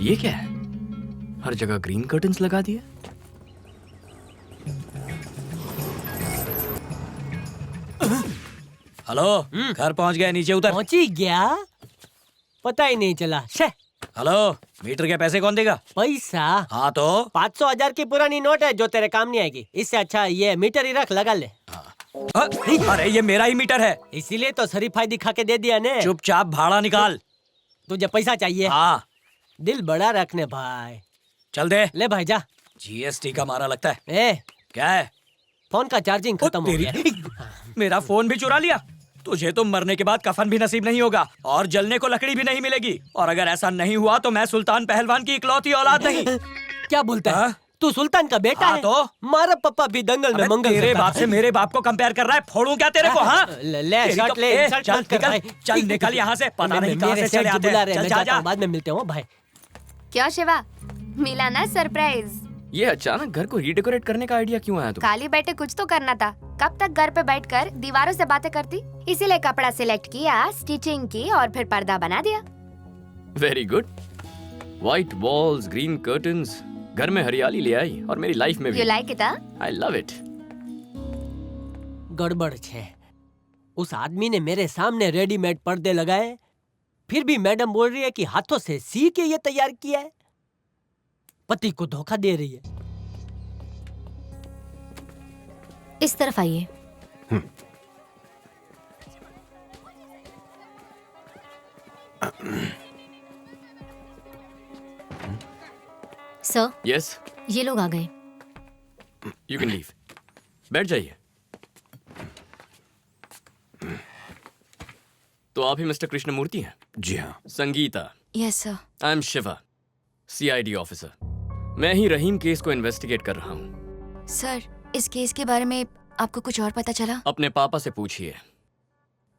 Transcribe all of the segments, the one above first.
ये क्या है? हर जगह ग्रीन कर्टन्स लगा दिए। हेलो, घर पहुंच गया, नीचे उतर। पहुंची गया, पता ही नहीं चला। शे। हेलो, मीटर के पैसे कौन देगा? पैसा? हाँ तो 500,000 की पुरानी नोट है जो तेरे काम नहीं आएगी। इससे अच्छा ये मीटर ही रख, लगा ले। अरे ये मेरा ही मीटर है। इसीलिए तो शरीफाई दिखा के दे दिया ने। चुपचाप भाड़ा निकाल। तुझे पैसा चाहिए? हाँ। दिल बड़ा रखने भाई। चल दे। ले भाई जा। जीएसटी का मारा लगता है। ए, क्या है? फोन का चार्जिंग खत्म हो गया। मेरा फोन भी चुरा लिया। तुझे तो मरने के बाद कफन भी नसीब नहीं होगा और जलने को लकड़ी भी नहीं मिलेगी। और अगर ऐसा नहीं हुआ तो मैं सुल्तान पहलवान की इकलौती औलाद नहीं। क्या बोलता है? तू सुल्तान का बेटा है? तो मारा पापा भी दंगल में मंगल तेरे बाप से मेरे बाप को कंपेयर कर रहा है। फोड़ूं क्या तेरे को? हाँ, ले शर्ट ले, चल निकल, चल निकल यहाँ से। पता नहीं कहाँ से चले आते हैं। चल जा। बाद में मिलते हो भाई। क्या शिवा, मिला ना सरप्राइज? ये अचानक घर को रीडेकोरेट करने का आइडिया क्यों आया तुम्हें? खाली बैठे कुछ तो करना था। कब तक घर पे बैठकर दीवारों से बातें करती? इसीलिए कपड़ा सिलेक्ट किया, स्टिचिंग की और फिर पर्दा बना दिया। Very good. White walls, green curtains, घर में हरियाली ले आई और मेरी लाइफ में भी। You like it, huh? I love it. गड़बड़ छे। उस आदमी ने मेरे सामने रेडीमेड पर्दे लगाए, फिर भी मैडम बोल रही है कि हाथों से सी के ये तैयार किया है। पति को धोखा दे रही है। इस तरफ आइए। सर, Yes, ये लोग आ गए। you can leave. बैठ जाइए। तो आप ही मिस्टर कृष्णमूर्ति हैं? जी हाँ। Sangeeta. Yes sir. I am Shiva, CID officer. मैं ही रहीम केस को इन्वेस्टिगेट कर रहा हूँ। सर, इस केस के बारे में आपको कुछ और पता चला? अपने पापा से पूछिए,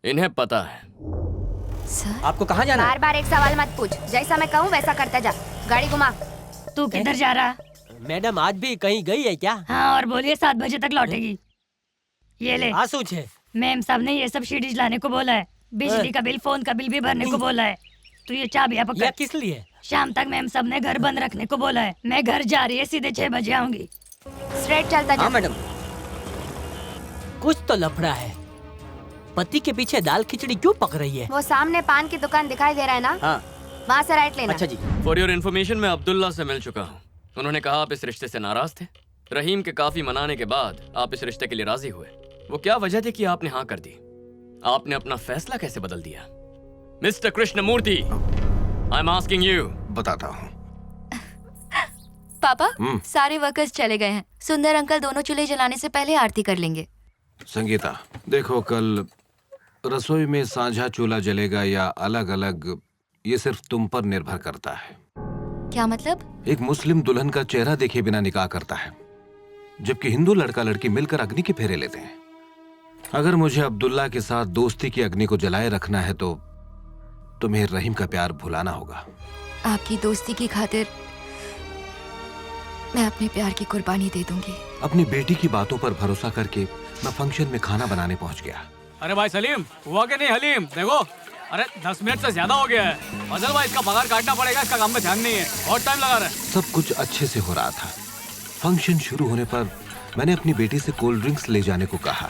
इन्हें पता है। सर, आपको कहाँ जाना है? बार बार एक सवाल मत पूछ। जैसा मैं कहूँ वैसा करता जा। गाड़ी घुमा। तू किधर जा रहा? मैडम आज भी कहीं गई है क्या? हाँ, और बोलिए 7 बजे तक लौटेगी। ये ले। आंसू छे। मैम साहब ने ये सब सीरीज लाने को बोला है। बिजली का बिल, फोन का बिल भी भरने को बोला है। तू ये चाबियां पकड़। यह किस लिए? शाम तक मैम साहब ने घर बंद रखने को बोला है। मैं घर जा रही है, सीधे 6 बजे आऊंगी। स्ट्रेट चलता जा। हाँ मैडम। कुछ तो लफड़ा है। पति के पीछे दाल खिचड़ी क्यों पक रही है? वो सामने पान की दुकान दिखाई दे रहा है ना? हाँ। वहाँ से राइट लेना। अच्छा जी। फॉर योर इन्फॉर्मेशन, मैं अब्दुल्ला से मिल चुका हूँ। उन्होंने कहा आप इस रिश्ते से नाराज थे। रहीम के काफी मनाने के बाद आप इस रिश्ते के लिए राजी हुए। वो क्या वजह थी कि आपने हाँ कर दी? आपने अपना फैसला कैसे बदल दिया? Mister Krishnamurthy, I am asking you. बताता हूँ। पापा, सारे वर्कर्स चले गए हैं। सुंदर अंकल दोनों चूल्हे जलाने से पहले आरती कर लेंगे। संगीता, देखो कल रसोई में साझा चूल्हा जलेगा या अलग अलग, ये सिर्फ तुम पर निर्भर करता है। क्या मतलब? एक मुस्लिम दुल्हन का चेहरा देखे बिना निकाह करता है, जबकि हिंदू लड़का लड़की मिलकर अग्नि के फेरे लेते हैं। अगर मुझे अब्दुल्ला के साथ दोस्ती की अग्नि को जलाए रखना है तो तुम्हें रहीम का प्यार भुलाना होगा। आपकी दोस्ती की खातिर मैं अपने प्यार की कुर्बानी दे दूंगी। अपनी बेटी की बातों पर भरोसा करके मैं फंक्शन में खाना बनाने पहुंच गया। अरे भाई सलीम, हुआ कि नहीं हलीम? देखो, अरे 10 मिनट से ज्यादा हो गया है। फजल भाई, इसका पगार काटना पड़ेगा, इसका काम में ध्यान नहीं है। बहुत टाइम लगा रहा है। सब कुछ अच्छे से हो रहा था। फंक्शन शुरू होने पर मैंने अपनी बेटी से कोल्ड ड्रिंक्स ले जाने को कहा।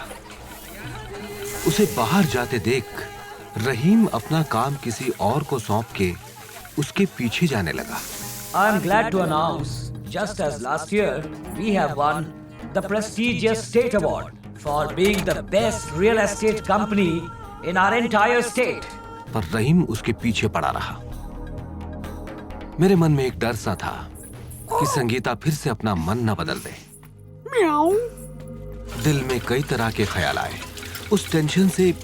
उसे बाहर जाते देख रहीम अपना काम किसी और को सौंप के उसके पीछे जाने लगा। I am glad to announce, just as last year, we have won the prestigious state award for being the best real estate company in our entire state. पर रहीम उसके पीछे पड़ा रहा। मेरे मन में एक डर सा था कि संगीता फिर से अपना मन न बदल दे। दिल में कई तरह के ख्याल आए। उस टेंशन से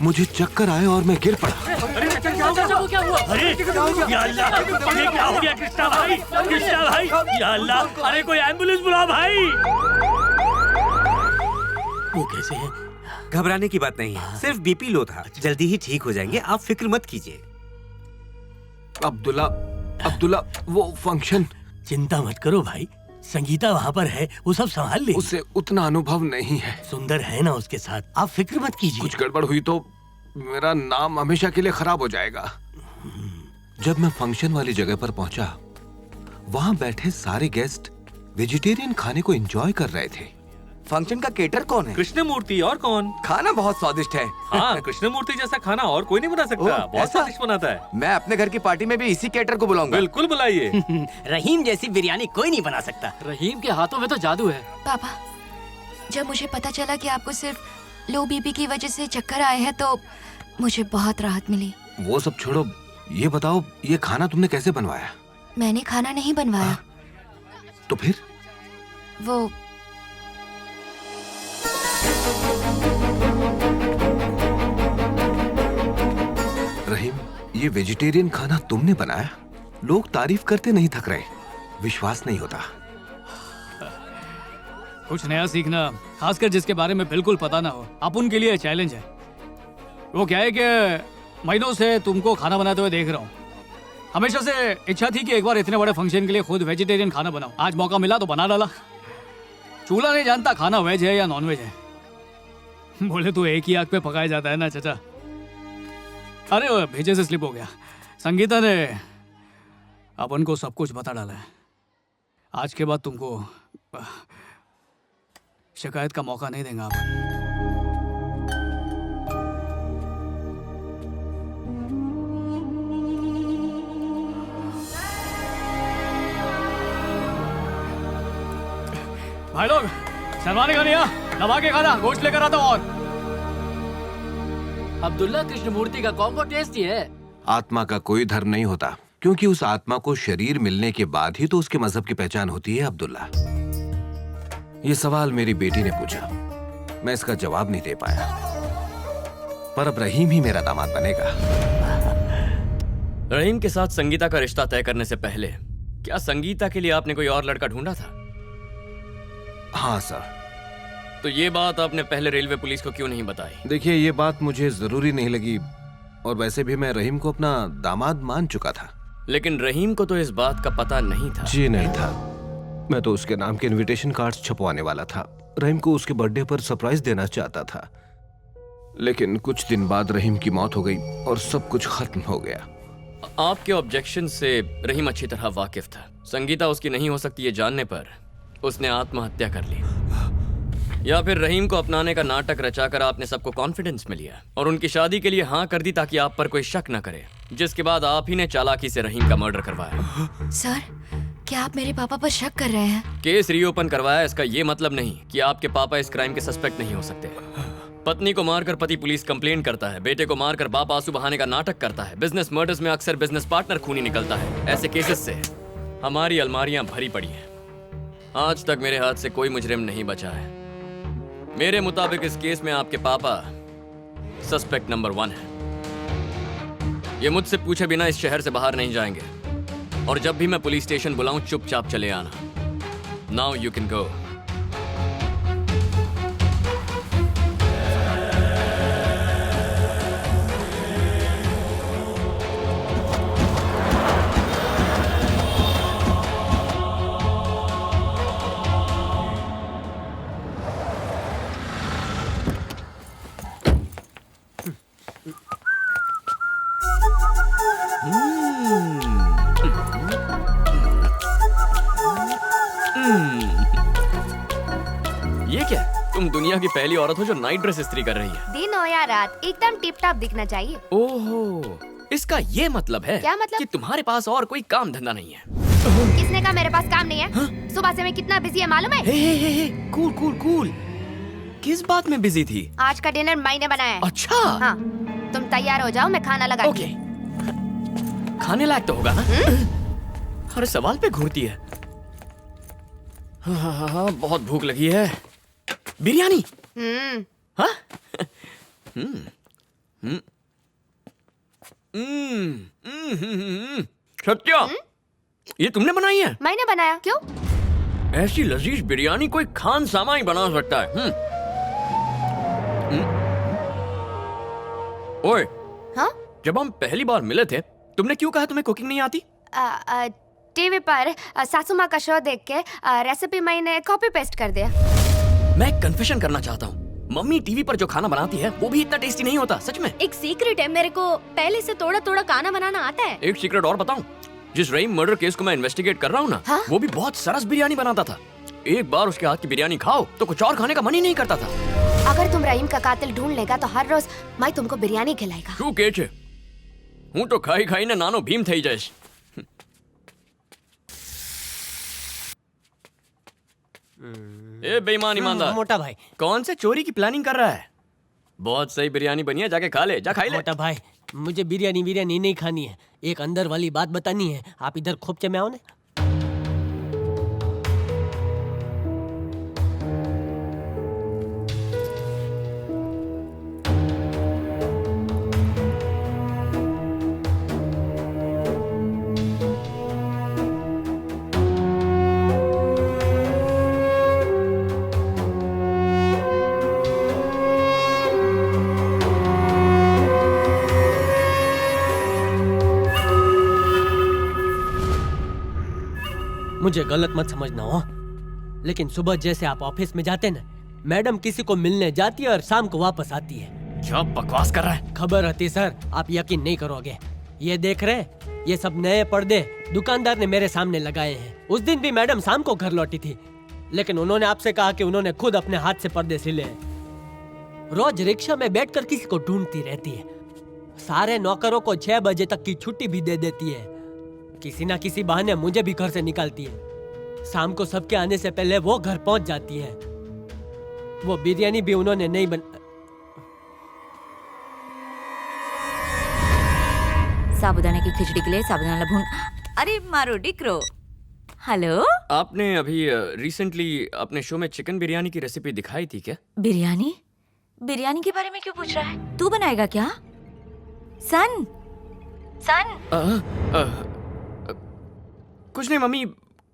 मुझे चक्कर आए और मैं गिर पड़ा। अरे या अल्लाह, ये क्या हो गया कृष्णा भाई? कृष्णा भाई, या अल्लाह, अरे कोई एम्बुलेंस बुलाओ भाई। वो कैसे है? घबराने की बात नहीं है, सिर्फ बीपी लो था। जल्दी ही ठीक हो जाएंगे, आप फिक्र मत कीजिए। अब्दुल्ला, वो फंक्शन। चिंता मत करो भाई, संगीता वहाँ पर है, वो सब संभाल ले। उसे उतना अनुभव नहीं है। सुंदर है ना उसके साथ, आप फिक्र मत कीजिए। कुछ गड़बड़ हुई तो मेरा नाम हमेशा के लिए खराब हो जाएगा। जब मैं फंक्शन वाली जगह पर पहुंचा वहां बैठे सारे गेस्ट वेजिटेरियन खाने को एंजॉय कर रहे थे। फंक्शन का केटर कौन है? कृष्णमूर्ति। और कौन? खाना बहुत स्वादिष्ट है। हाँ, कृष्णमूर्ति जैसा खाना और कोई नहीं बना सकता। ओह, बहुत ऐसा? स्वादिष्ट बनाता है। मैं अपने घर की पार्टी में भी इसी केटर को बुलाऊंगा। बिल्कुल बुलाइए। रहीम जैसी बिरयानी कोई नहीं बना सकता। रहीम के हाथों में तो जादू है। पापा, जब मुझे पता चला कि आपको सिर्फ लो बीपी की वजह से चक्कर आए हैं तो मुझे बहुत राहत मिली। वो सब छोड़ो, ये बताओ ये खाना तुमने कैसे बनवाया? मैंने खाना नहीं बनवाया। तो फिर? वो रहीम, ये वेजिटेरियन खाना तुमने बनाया? लोग तारीफ करते नहीं थक रहे, विश्वास नहीं होता। कुछ नया सीखना, खासकर जिसके बारे में बिल्कुल पता ना हो, आप उनके लिए चैलेंज है। वो क्या है कि महीनों से तुमको खाना बनाते हुए देख रहा हूँ। हमेशा से इच्छा थी कि एक बार इतने बड़े फंक्शन के लिए खुद वेजिटेरियन खाना बनाऊं। आज मौका मिला तो बना डाला। चूल्हा नहीं जानता खाना वेज है या नॉन वेज है। बोले तो एक ही आग पे पकाया जाता है ना चाचा। अरे वो भेजे से स्लिप हो गया। संगीता ने अपन को सब कुछ बता डाला है। आज के बाद तुमको शिकायत का मौका नहीं देंगे अपन। भाई लोग, शर्माने का नहीं है, दबा के खाना, गोश्त लेकर आता हूं। और अब्दुल्ला कृष्णमूर्ति का कॉम्बो टेस्टी है। आत्मा का कोई धर्म नहीं होता, क्योंकि उस आत्मा को शरीर मिलने के बाद ही तो उसके मजहब की पहचान होती है। अब्दुल्ला, ये सवाल मेरी बेटी ने पूछा, मैं इसका जवाब नहीं दे पाया, पर अब रहीम ही मेरा दामाद बनेगा। रहीम के साथ संगीता का रिश्ता तय करने से पहले क्या संगीता के लिए आपने कोई और लड़का ढूंढा था? हाँ सर। तो ये बात आपने पहले रेलवे पुलिस को क्यों नहीं बताई? देखिए, ये बात मुझे जरूरी नहीं लगी, और वैसे भी मैं रहीम को अपना दामाद मान चुका था। लेकिन रहीम को तो इस बात का पता नहीं था। जी नहीं था। मैं तो उसके नाम के इनविटेशन कार्ड्स छपवाने वाला था। रहीम को उसके बर्थडे पर सरप्राइज देना चाहता था, लेकिन कुछ दिन बाद रहीम की मौत हो गई और सब कुछ खत्म हो गया। आपके ऑब्जेक्शन से रहीम अच्छी तरह वाकिफ था। संगीता उसकी नहीं हो सकती ये जानने पर उसने आत्महत्या कर ली, या फिर रहीम को अपनाने का नाटक रचाकर आपने सबको कॉन्फिडेंस में लिया और उनकी शादी के लिए हाँ कर दी ताकि आप पर कोई शक न करे, जिसके बाद आप ही ने चालाकी से रहीम का मर्डर करवाया। सर, क्या आप मेरे पापा पर शक कर रहे हैं? केस रीओपन करवाया, इसका ये मतलब नहीं कि आपके पापा इस क्राइम के सस्पेक्ट नहीं हो सकते। पत्नी को मारकर पति पुलिस कंप्लेंट करता है, बेटे को मारकर बाप आंसू बहाने का नाटक करता है, बिजनेस मर्डर्स में अक्सर बिजनेस पार्टनर खूनी निकलता है। ऐसे केसेस से हमारी अलमारियां भरी पड़ी हैं। आज तक मेरे हाथ से कोई मुजरिम नहीं बचा है। मेरे मुताबिक इस केस में आपके पापा सस्पेक्ट नंबर 1 है। ये मुझसे पूछे बिना इस शहर से बाहर नहीं जाएंगे, और जब भी मैं पुलिस स्टेशन बुलाऊं चुपचाप चले आना। Now you can go. ये क्या? तुम दुनिया की पहली औरत हो जो नाइट ड्रेस इस्त्री कर रही है। दिन हो या रात एकदम टिप टॉप दिखना चाहिए। ओहो, इसका ये मतलब है क्या मतलब? कि तुम्हारे पास और कोई काम धंधा नहीं है। किसने कहा मेरे पास काम नहीं है? सुबह से मैं कितना बिजी है मालूम है? हे, कूल कूल कूल। किस बात में बिजी थी? आज का डिनर मैंने बनाया है। अच्छा। हाँ, तुम तैयार हो जाओ, मैं खाना लगा। ओके, खाने लायक तो होगा ना? हर सवाल पे घूरती है। हाँ, बहुत भूख लगी है। बिरयानी। हाँ? सत्या, ये तुमने बनाई है? मैंने बनाया। क्यों? ऐसी लजीज बिरयानी कोई खान सामा ही बना सकता है। ओए, हाँ? जब हम पहली बार मिले थे तुमने क्यों कहा तुम्हें कुकिंग नहीं आती? टीवी पर सासू माँ का शो देख के रेसिपी मैंने कॉपी पेस्ट कर दिया। मैं एक कन्फेशन करना चाहता हूँ। मम्मी टीवी पर जो खाना बनाती है वो भी इतना टेस्टी नहीं होता, सच में। एक सीक्रेट है, मेरे को पहले से थोड़ा थोड़ा खाना बनाना आता है। एक सीक्रेट और बताऊं? जिस रहीम मर्डर केस को मैं इन्वेस्टिगेट कर रहा हूँ ना, हाँ? वो भी बहुत सरस बिरयानी बनाता था। एक बार उसके हाथ की बिरयानी खाओ तो कुछ और खाने का मन ही नहीं करता था। अगर तुम रहीम का कातिल ढूंढ लेगा तो हर रोज मैं तुमको बिरयानी खिलाएगा। શું કે છે? હું તો ખાઈ ખાઈને નાનો ભીમ થઈ જઈશ। ए बेईमान ईमानदार, मोटा भाई, कौन से चोरी की प्लानिंग कर रहा है? बहुत सही बिरयानी बनी है, जाके खा ले, जा खाई ले। मोटा भाई, मुझे बिरयानी नहीं खानी है। एक अंदर वाली बात बतानी है। आप इधर खोपचे में आओ ना। मुझे गलत मत समझना हो, लेकिन सुबह जैसे आप ऑफिस में जाते ना, मैडम किसी को मिलने जाती है और शाम को वापस आती है। क्या बकवास कर रहा है? खबर रहती सर, आप यकीन नहीं करोगे। ये देख रहे, ये सब नए पर्दे दुकानदार ने मेरे सामने लगाए हैं। उस दिन भी मैडम शाम को घर लौटी थी, लेकिन उन्होंने आपसे कहा कि उन्होंने खुद अपने हाथ से पर्दे सिले हैं। रोज रिक्शा में बैठकर किसी को ढूंढती रहती है। सारे नौकरों को 6 बजे तक की छुट्टी भी दे देती है। किसी ना किसी बहाने मुझे भी घर से निकालती है। शाम को सबके आने से पहले वो घर पहुंच जाती है। वो बिरयानी भी उन्होंने नहीं साबुदाने की खिचड़ी के लिए साबुदाना भून। अरे मारो डिक्रो। हेलो, आपने अभी रिसेंटली अपने शो में चिकन बिरयानी की रेसिपी दिखाई थी क्या? बिरयानी? बिरयानी के बारे में क्यों पूछ रहा है? तू बनाएगा क्या? सन कुछ नहीं मम्मी,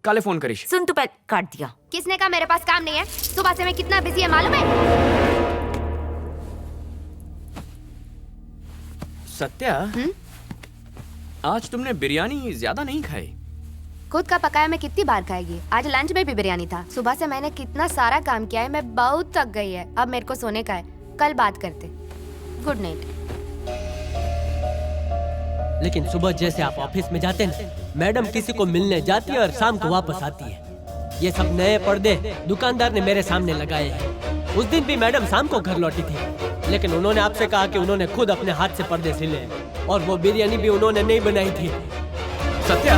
काले फोन करीश। सुन, तू पहले काट दिया। किसने कहा मेरे पास काम नहीं है? सुबह से मैं कितना बिजी है मालूम है? सत्या, आज तुमने बिरयानी ज्यादा नहीं खाई। खुद का पकाया मैं कितनी बार खाएगी? आज लंच में भी बिरयानी था। सुबह से मैंने कितना सारा काम किया है, मैं बहुत थक गई है। अब मेरे को सोने का है, कल बात करते। Good night. लेकिन सुबह जैसे आप ऑफिस में जाते ना, मैडम किसी को मिलने जाती है और शाम को वापस आती है। ये सब नए पर्दे दुकानदार ने मेरे सामने लगाए हैं। उस दिन भी मैडम शाम को घर लौटी थी, लेकिन उन्होंने आपसे कहा कि उन्होंने खुद अपने हाथ से पर्दे सिले हैं, और वो बिरयानी भी उन्होंने नहीं बनाई थी। Satya,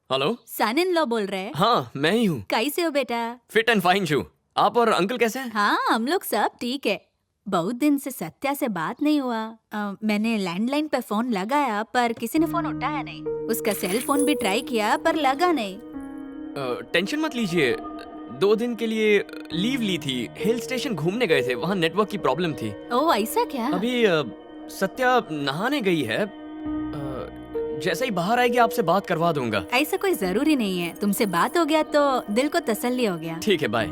hello, son in law बोल रहे हैं? हाँ मैं ही हूँ। कैसे हो बेटा? फिट एंड फाइन छू। आप और अंकल कैसे हैं? हाँ, हम लोग सब ठीक है। बहुत दिन से सत्या से बात नहीं हुआ। मैंने लैंडलाइन पे फोन लगाया पर किसी ने फोन उठाया नहीं। उसका सेल फोन भी ट्राई किया पर लगा नहीं। टेंशन मत लीजिए, 2 दिन के लिए लीव ली थी। हिल स्टेशन घूमने गए थे, वहाँ नेटवर्क की प्रॉब्लम थी। ओह ऐसा क्या? अभी सत्या नहाने गई है। जैसे ही बाहर आएगी आपसे बात करवा दूंगा। ऐसा कोई जरूरी नहीं है। तुमसे बात हो गया तो दिल को तसल्ली हो गया। ठीक है, बाय।